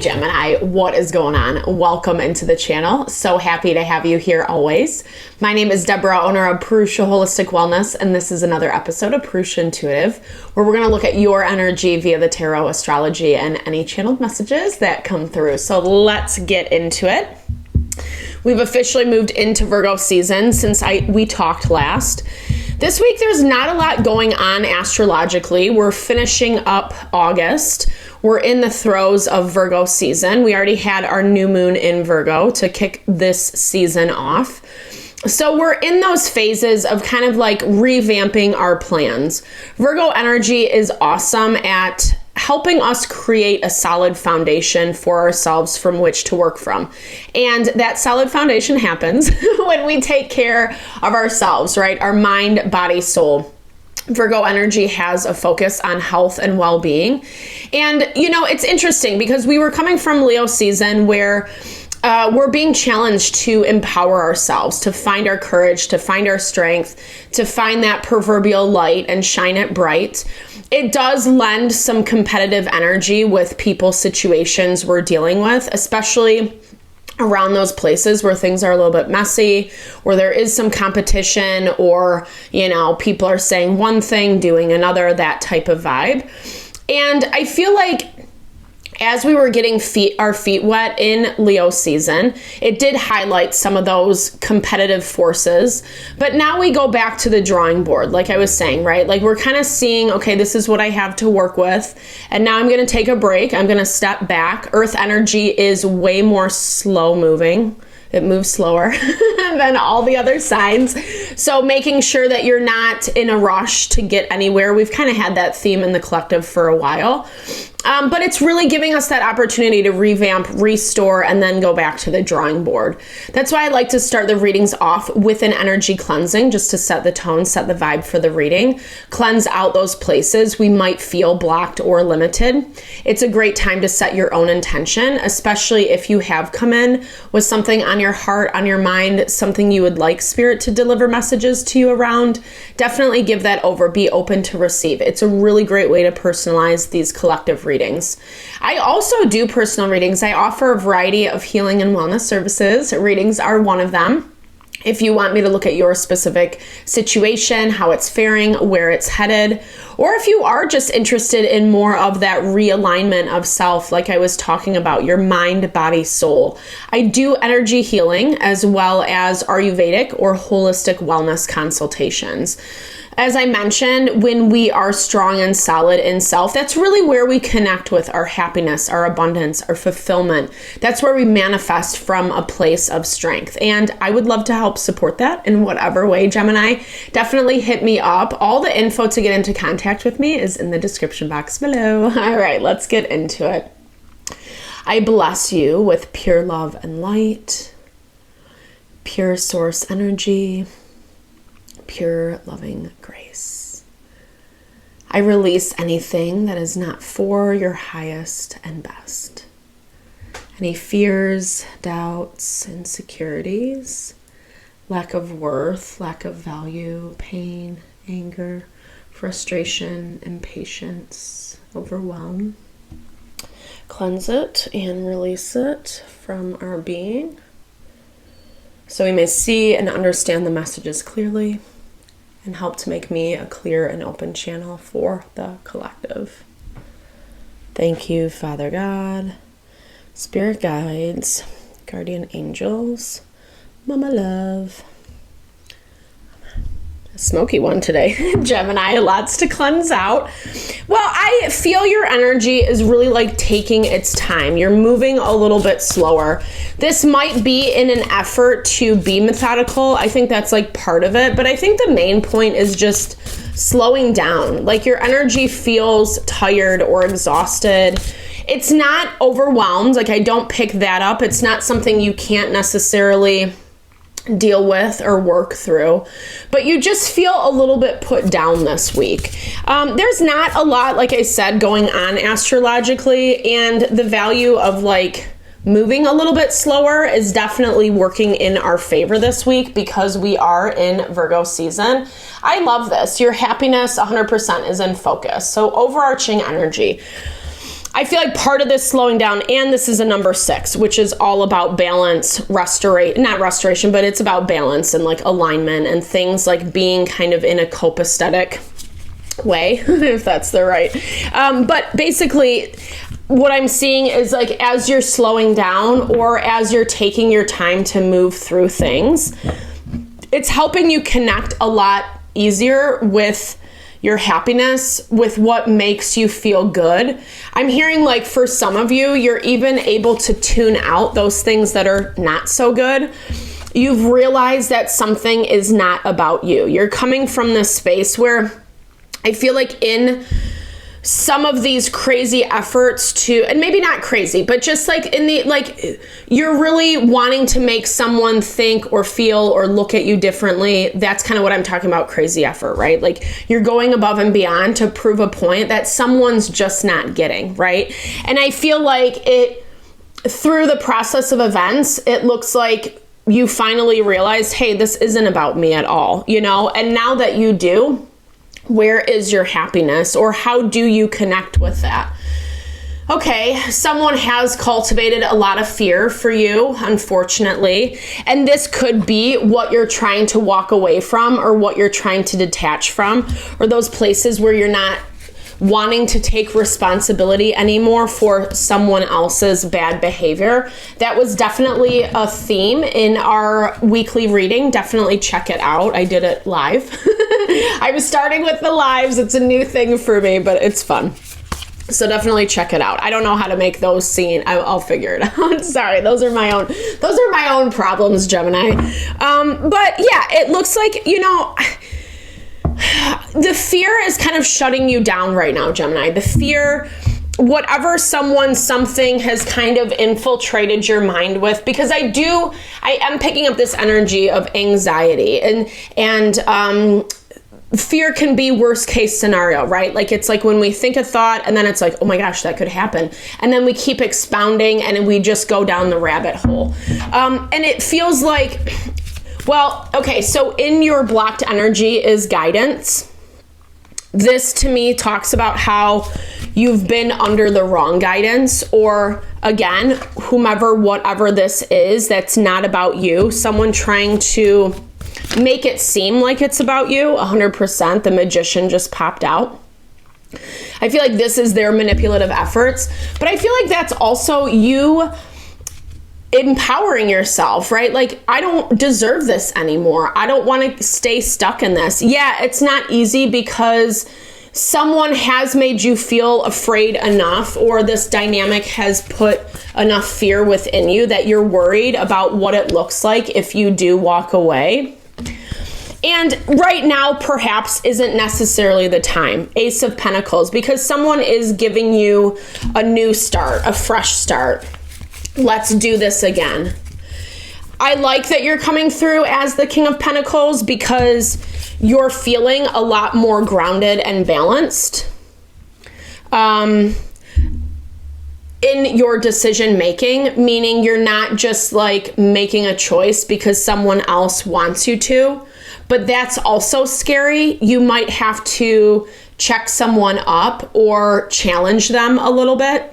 Gemini, what is going on? Welcome into the channel. So happy to have you here always. My name is Deborah, owner of Purusha Holistic Wellness, and this is another episode of Purusha Intuitive, where we're going to look at your energy via the tarot, astrology, and any channeled messages that come through. So let's get into it. We've officially moved into Virgo season since we talked last. This week, there's not a lot going on astrologically. We're finishing up August. We're in the throes of Virgo season. We already had our new moon in Virgo to kick this season off. So we're in those phases of kind of like revamping our plans. Virgo energy is awesome at helping us create a solid foundation for ourselves from which to work from. And that solid foundation happens when we take care of ourselves, right? Our mind, body, soul. Virgo energy has a focus on health and well-being. And, you know, it's interesting because we were coming from Leo season where we're being challenged to empower ourselves, to find our courage, to find our strength, to find that proverbial light and shine it bright. It does lend some competitive energy with people, situations we're dealing with, especially around those places where things are a little bit messy, where there is some competition, or, you know, people are saying one thing, doing another, that type of vibe. And I feel like as we were getting our feet wet in Leo season, it did highlight some of those competitive forces. But now we go back to the drawing board, like I was saying, right? Like we're kind of seeing, okay, this is what I have to work with. And now I'm going to take a break. I'm going to step back. Earth energy is way more slow moving. It moves slower than all the other signs. So making sure that you're not in a rush to get anywhere. We've kind of had that theme in the collective for a while. But it's really giving us that opportunity to revamp, restore, and then go back to the drawing board. That's why I like to start the readings off with an energy cleansing, just to set the tone, set the vibe for the reading, cleanse out those places we might feel blocked or limited. It's a great time to set your own intention, especially if you have come in with something on your heart, on your mind, something you would like Spirit to deliver messages to you around. Definitely give that over. Be open to receive. It's a really great way to personalize these collective readings. I also do personal readings. I offer a variety of healing and wellness services. Readings are one of them. If you want me to look at your specific situation, how it's faring, where it's headed, or if you are just interested in more of that realignment of self, like I was talking about, your mind, body, soul. I do energy healing as well as Ayurvedic or holistic wellness consultations. As I mentioned, when we are strong and solid in self, that's really where we connect with our happiness, our abundance, our fulfillment. That's where we manifest from a place of strength. And I would love to help support that in whatever way, Gemini. Definitely hit me up. All the info to get into contact with me is in the description box below. All right, let's get into it. I bless you with pure love and light, pure source energy, pure loving grace. I release anything that is not for your highest and best. Any fears, doubts, insecurities, lack of worth, lack of value, pain, anger, frustration, impatience, overwhelm. Cleanse it and release it from our being so we may see and understand the messages clearly, and help to make me a clear and open channel for the collective. Thank you, Father God, Spirit guides, guardian angels, Mama Love. A smoky one today, Gemini, lots to cleanse out. Well, I feel your energy is really like taking its time. You're moving a little bit slower. This might be in an effort to be methodical. I think that's like part of it, but I think the main point is just slowing down. Like your energy feels tired or exhausted. It's not overwhelmed. Like I don't pick that up. It's not something you can't necessarily deal with or work through, but you just feel a little bit put down this week. There's not a lot, like I said, going on astrologically, and the value of like moving a little bit slower is definitely working in our favor this week because we are in Virgo season. I love this. Your happiness 100% is in focus. So overarching energy. I feel like part of this slowing down, and this is a number 6, which is all about balance, not restoration, but it's about balance and like alignment and things like being kind of in a copacetic way, if that's the right. But basically, what I'm seeing is like as you're slowing down or as you're taking your time to move through things, it's helping you connect a lot easier with your happiness, with what makes you feel good. I'm hearing like for some of you, you're even able to tune out those things that are not so good. You've realized that something is not about you. You're coming from this space where I feel like in some of these crazy efforts to, and maybe not crazy, but just like in the, like you're really wanting to make someone think or feel or look at you differently. That's kind of what I'm talking about, crazy effort, right? Like you're going above and beyond to prove a point that someone's just not getting, right? And I feel like through the process of events, it looks like you finally realized, hey, this isn't about me at all, you know? And now that you do, where is your happiness, or how do you connect with that? Okay, someone has cultivated a lot of fear for you, unfortunately, and this could be what you're trying to walk away from or what you're trying to detach from, or those places where you're not wanting to take responsibility anymore for someone else's bad behavior. That was definitely a theme in our weekly reading. Definitely check it out. I did it live. I was starting with the lives. It's a new thing for me, but it's fun. So definitely check it out. I don't know how to make those seen. I'll figure it out. Sorry, those are my own problems, Gemini. But yeah, it looks like, you know, the fear is kind of shutting you down right now, Gemini. The fear, whatever something has kind of infiltrated your mind with, because I am picking up this energy of anxiety and fear can be worst case scenario, right? Like it's like when we think a thought and then it's like, oh my gosh, that could happen. And then we keep expounding and we just go down the rabbit hole. And it feels like, well, okay, so in your blocked energy is guidance. This to me talks about how you've been under the wrong guidance, or again, whatever this is, that's not about you. Someone trying to make it seem like it's about you. 100%. The magician just popped out. I feel like this is their manipulative efforts, but I feel like that's also you empowering yourself, right? Like, I don't deserve this anymore. I don't want to stay stuck in this. Yeah, it's not easy because someone has made you feel afraid enough, or this dynamic has put enough fear within you that you're worried about what it looks like if you do walk away. And right now, perhaps isn't necessarily the time. Ace of Pentacles, because someone is giving you a new start, a fresh start. Let's do this again. I like that you're coming through as the King of Pentacles because you're feeling a lot more grounded and balanced in your decision making, meaning you're not just like making a choice because someone else wants you to, but that's also scary. You might have to check someone up or challenge them a little bit.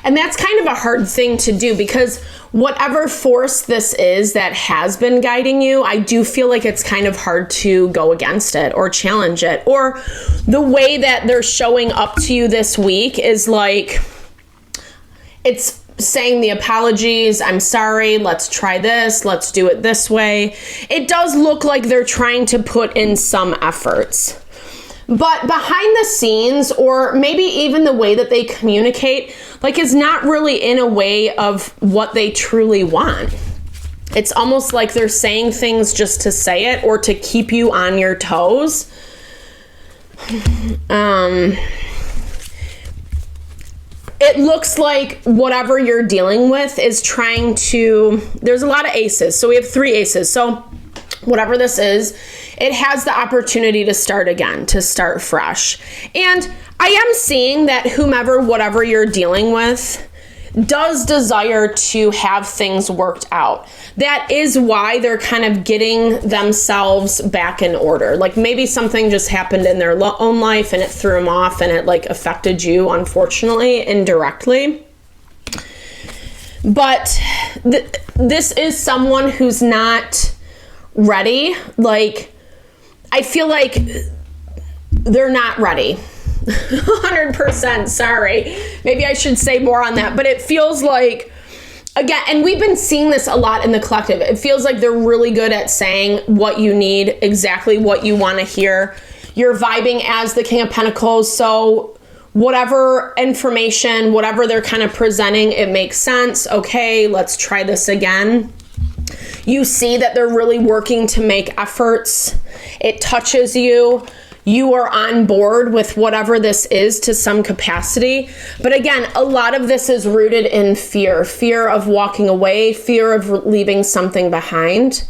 And that's kind of a hard thing to do because whatever force this is that has been guiding you, I do feel like it's kind of hard to go against it or challenge it. Or the way that they're showing up to you this week is like, it's saying the apologies, I'm sorry, let's try this, let's do it this way. It does look like they're trying to put in some efforts. But behind the scenes, or maybe even the way that they communicate, like is not really in a way of what they truly want. It's almost like they're saying things just to say it or to keep you on your toes. It looks like whatever you're dealing with is trying to, there's a lot of aces. So we have 3 aces. So whatever this is, it has the opportunity to start again, to start fresh. And I am seeing that whatever you're dealing with, does desire to have things worked out. That is why they're kind of getting themselves back in order. Like maybe something just happened in their own life and it threw them off and it like affected you, unfortunately, indirectly. But this is someone who's not ready. Like, I feel like they're not ready. 100%, sorry. Maybe I should say more on that. But it feels like, again, and we've been seeing this a lot in the collective. It feels like they're really good at saying what you need, exactly what you want to hear. You're vibing as the King of Pentacles, so whatever information, whatever they're kind of presenting, it makes sense. Okay, let's try this again. You see that they're really working to make efforts. It touches you. You are on board with whatever this is to some capacity. But again, a lot of this is rooted in fear of walking away, fear of leaving something behind.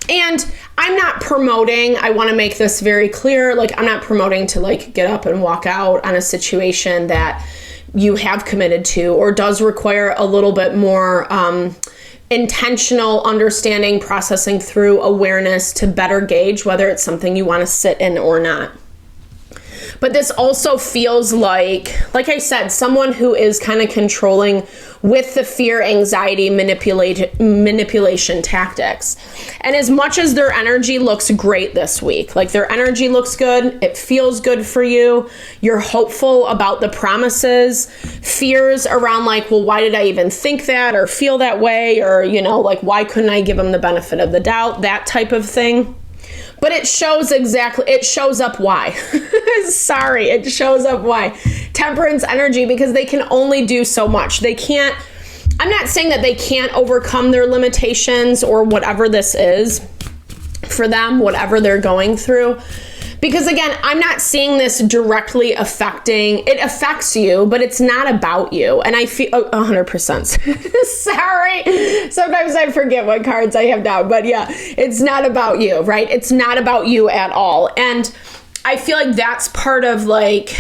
And I'm not promoting, I want to make this very clear, like I'm not promoting to like get up and walk out on a situation that you have committed to or does require a little bit more intentional understanding, processing through awareness to better gauge whether it's something you want to sit in or not. But this also feels like I said, someone who is kind of controlling with the fear, anxiety, manipulation tactics. And as much as their energy looks great this week, like their energy looks good, it feels good for you, you're hopeful about the promises, fears around like, well, why did I even think that or feel that way? Or, you know, like, why couldn't I give them the benefit of the doubt? That type of thing. But it shows it shows up why. Sorry, it shows up why. Temperance energy, because they can only do so much. I'm not saying that they can't overcome their limitations or whatever this is for them, whatever they're going through. Because again, I'm not seeing this directly it affects you, but it's not about you. And I feel 100%. Sorry. Sometimes I forget what cards I have down, but yeah, it's not about you, right? It's not about you at all. And I feel like that's part of like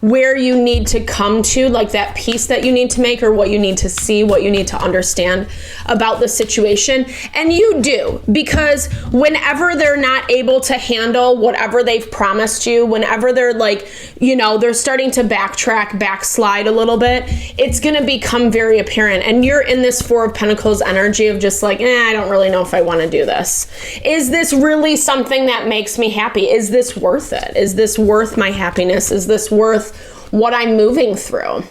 where you need to come to, like that peace that you need to make or what you need to see, what you need to understand about the situation. And you do, because whenever they're not able to handle whatever they've promised you, whenever they're like, you know, they're starting to backslide a little bit, it's going to become very apparent. And you're in this Four of Pentacles energy of just like, I don't really know if I want to do this. Is this really something that makes me happy? Is this worth it? Is this worth my happiness? Is this worth what I'm moving through?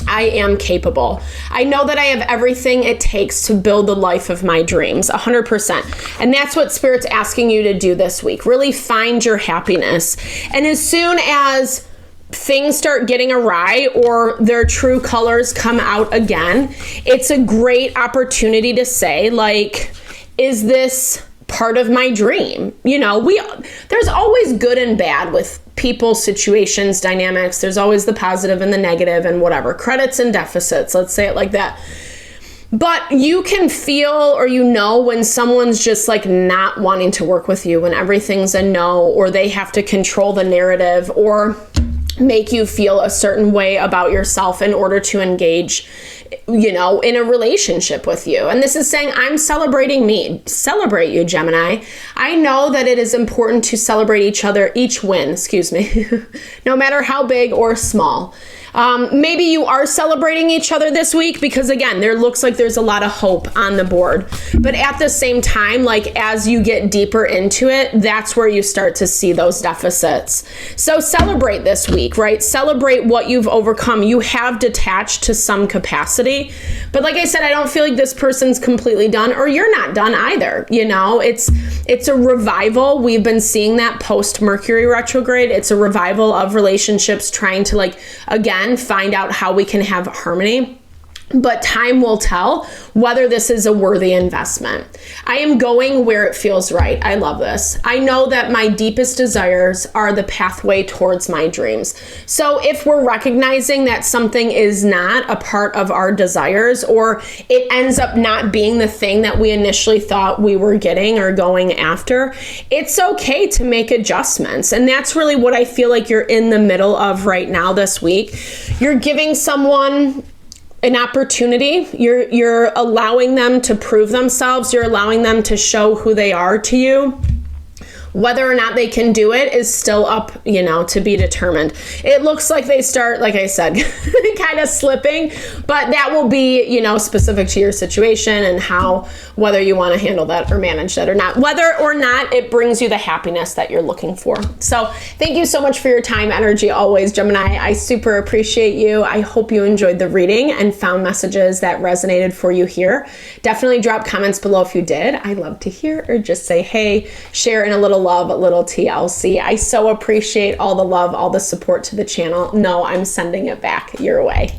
I am capable. I know that I have everything it takes to build the life of my dreams, 100%. And that's what Spirit's asking you to do this week. Really find your happiness. And as soon as things start getting awry or their true colors come out again, it's a great opportunity to say, like, is this part of my dream? You know, there's always good and bad with people, situations, dynamics. There's always the positive and the negative and whatever, credits and deficits, let's say it like that. But you can feel, or you know, when someone's just like not wanting to work with you, when everything's a no, or they have to control the narrative or make you feel a certain way about yourself in order to engage, you know, in a relationship with you. And this is saying, I'm celebrating me. Celebrate you, Gemini. I know that it is important to celebrate each win, no matter how big or small. Maybe you are celebrating each other this week because, again, there looks like there's a lot of hope on the board. But at the same time, like as you get deeper into it, that's where you start to see those deficits. So celebrate this week, right? Celebrate what you've overcome. You have detached to some capacity. But like I said, I don't feel like this person's completely done, or you're not done either. You know, it's a revival. We've been seeing that post Mercury retrograde. It's a revival of relationships trying to, like, again, find out how we can have harmony. But time will tell whether this is a worthy investment. I am going where it feels right. I love this. I know that my deepest desires are the pathway towards my dreams. So if we're recognizing that something is not a part of our desires, or it ends up not being the thing that we initially thought we were getting or going after, it's okay to make adjustments. And that's really what I feel like you're in the middle of right now this week. You're giving someone an opportunity. You're allowing them to prove themselves. You're allowing them to show who they are to you. Whether or not they can do it is still up, to be determined. It looks like they start, like I said, kind of slipping, but that will be, specific to your situation and whether you want to handle that or manage that or not, whether or not it brings you the happiness that you're looking for. So thank you so much for your time, energy, always, Gemini. I super appreciate you. I hope you enjoyed the reading and found messages that resonated for you here. Definitely drop comments below if you did. I love to hear, or just say, hey, share in a little love, a little TLC. I so appreciate all the love, all the support to the channel. No, I'm sending it back your way.